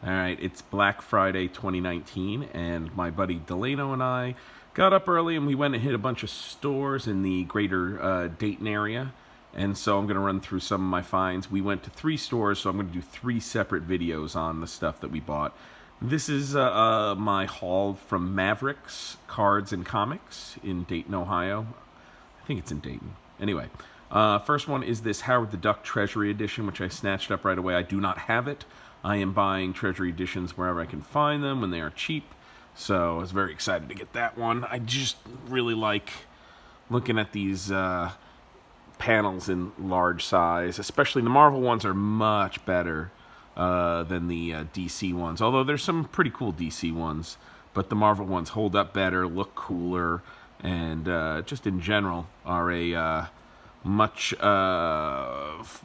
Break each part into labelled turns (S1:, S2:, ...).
S1: All right, it's Black Friday 2019, and my buddy Delano and I got up early and we went and hit a bunch of stores in the greater Dayton area. And so I'm going to run through some of my finds. We went to 3 stores, so I'm going to do 3 separate videos on the stuff that we bought. This is my haul from Mavericks Cards and Comics in Dayton, Ohio. I think it's in Dayton. Anyway, first one is this Howard the Duck Treasury Edition, which I snatched up right away. I do not have it. I am buying Treasury Editions wherever I can find them when they are cheap. So I was very excited to get that one. I just really like looking at these panels in large size. Especially the Marvel ones are much better than the DC ones. Although there's some pretty cool DC ones. But the Marvel ones hold up better, look cooler, and just in general are a much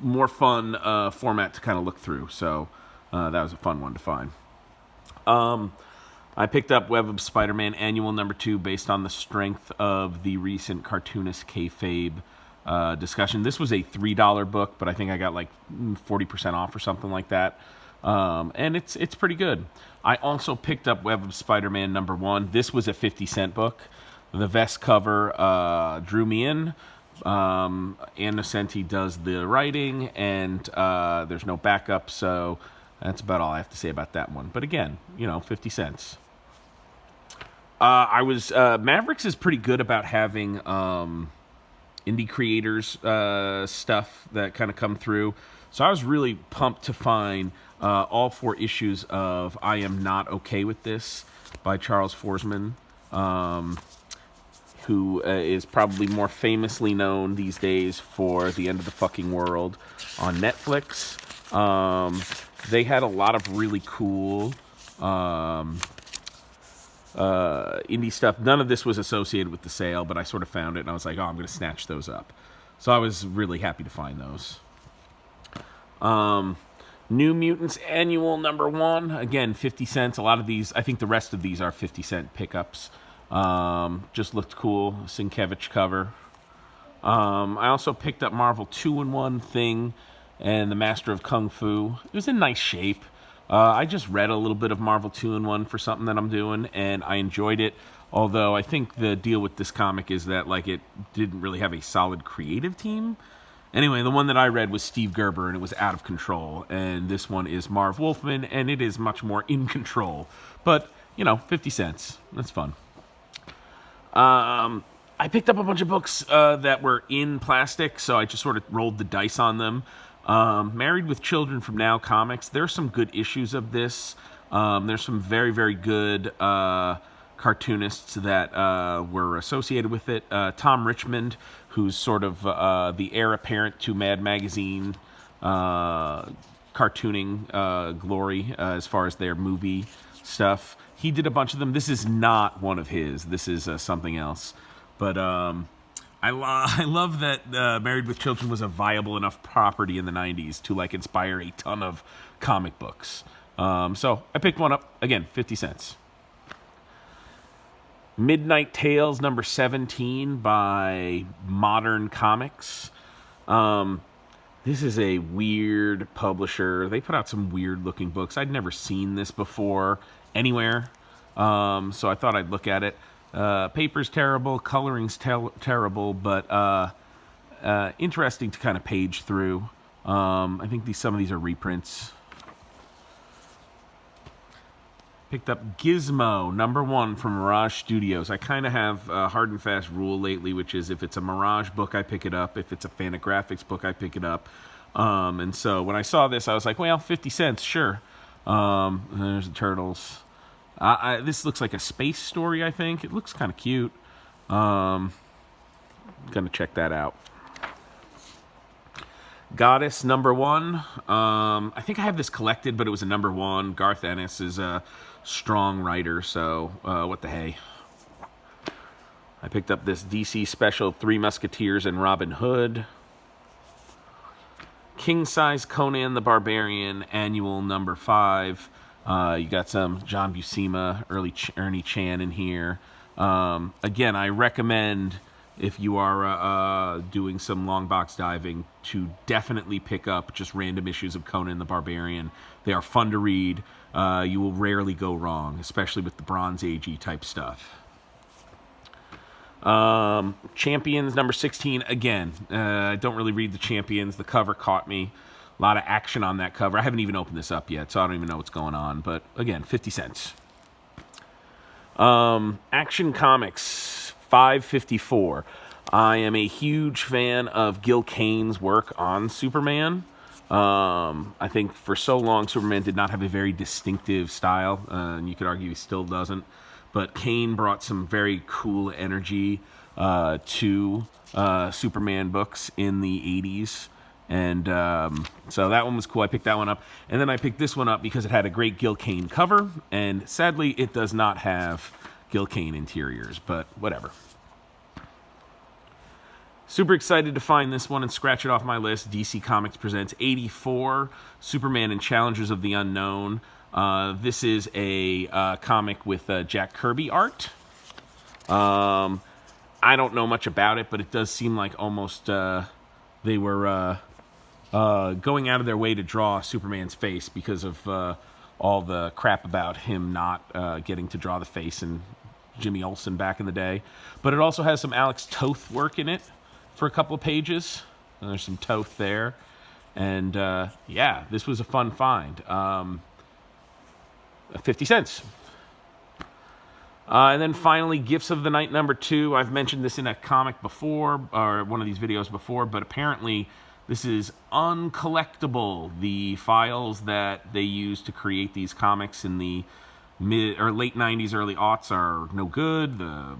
S1: more fun format to kind of look through. So that was a fun one to find. I picked up Web of Spider-Man Annual number 2 based on the strength of the recent cartoonist kayfabe discussion. This was a $3 book, but I think I got like 40% off or something like that. And it's pretty good. I also picked up Web of Spider-Man number 1. This was a 50-cent book. The vest cover drew me in. Ann Nocenti does the writing, and there's no backup, so that's about all I have to say about that one. But again, 50 cents. Mavericks is pretty good about having indie creators stuff that kind of come through. So I was really pumped to find all 4 issues of I Am Not Okay With This by Charles Forsman, who is probably more famously known these days for The End of the Fucking World on Netflix. They had a lot of really cool indie stuff. None of this was associated with the sale, but I sort of found it, and I was like, I'm going to snatch those up. So I was really happy to find those. New Mutants Annual number 1. Again, 50 cents. A lot of these, I think the rest of these are 50-cent pickups. Just looked cool. Sienkiewicz cover. I also picked up Marvel 2-in-1 Thing and The Master of Kung Fu. It was in nice shape. I just read a little bit of Marvel 2-in-1 for something that I'm doing, and I enjoyed it. Although I think the deal with this comic is that it didn't really have a solid creative team. Anyway, the one that I read was Steve Gerber, and it was out of control. And this one is Marv Wolfman, and it is much more in control. But, 50 cents. That's fun. I picked up a bunch of books that were in plastic, so I just sort of rolled the dice on them. Married with Children from Now Comics. There's some good issues of this. There's some very, very good cartoonists that were associated with it. Tom Richmond, who's sort of the heir apparent to Mad Magazine cartooning glory as far as their movie stuff. He did a bunch of them. This is not one of his. This is something else. But I love that Married with Children was a viable enough property in the 90s to inspire a ton of comic books. So I picked one up. Again, 50 cents. Midnight Tales number 17 by Modern Comics. This is a weird publisher. They put out some weird looking books. I'd never seen this before anywhere. So I thought I'd look at it. Paper's terrible, coloring's terrible, but interesting to kind of page through. I think some of these are reprints. Picked up Gizmo, number 1 from Mirage Studios. I kind of have a hard and fast rule lately, which is if it's a Mirage book, I pick it up. If it's a Fantagraphics book, I pick it up. And so when I saw this, I was like, well, 50 cents, sure. There's the Turtles. This looks like a space story, I think. It looks kind of cute. Gonna check that out. Goddess, number 1. I think I have this collected, but it was a number 1. Garth Ennis is a strong writer, so what the hey. I picked up this DC special, 3 Musketeers and Robin Hood. King Size Conan the Barbarian, Annual number 5. You got some John Buscema, Ernie Chan in here. Again, I recommend if you are doing some long box diving, to definitely pick up just random issues of Conan the Barbarian. They are fun to read. You will rarely go wrong, especially with the Bronze Age-y type stuff. Champions number 16. Again, I don't really read the Champions. The cover caught me. A lot of action on that cover. I haven't even opened this up yet, so I don't even know what's going on. But again, 50 cents. Action Comics 554. I am a huge fan of Gil Kane's work on Superman. I think for so long Superman did not have a very distinctive style, and you could argue he still doesn't. But Kane brought some very cool energy to Superman books in the 80s. And so that one was cool. I picked that one up. And then I picked this one up because it had a great Gil Kane cover. And sadly, it does not have Gil Kane interiors, but whatever. Super excited to find this one and scratch it off my list. DC Comics presents 84, Superman and Challengers of the Unknown. This is a comic with Jack Kirby art. I don't know much about it, but it does seem like almost they were going out of their way to draw Superman's face because of all the crap about him not getting to draw the face in Jimmy Olsen back in the day. But it also has some Alex Toth work in it for a couple of pages. And there's some Toth there. And yeah, this was a fun find. 50 cents. And then finally, Gifts of the Night number 2. I've mentioned this in a comic before, or one of these videos before, but apparently this is uncollectible. The files that they used to create these comics in the mid or late 90s, early aughts are no good. The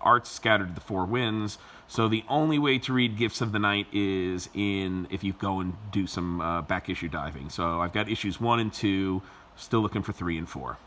S1: art's scattered to the four winds. So the only way to read Gifts of the Night is if you go and do some back issue diving. So I've got issues 1 and 2, still looking for 3 and 4.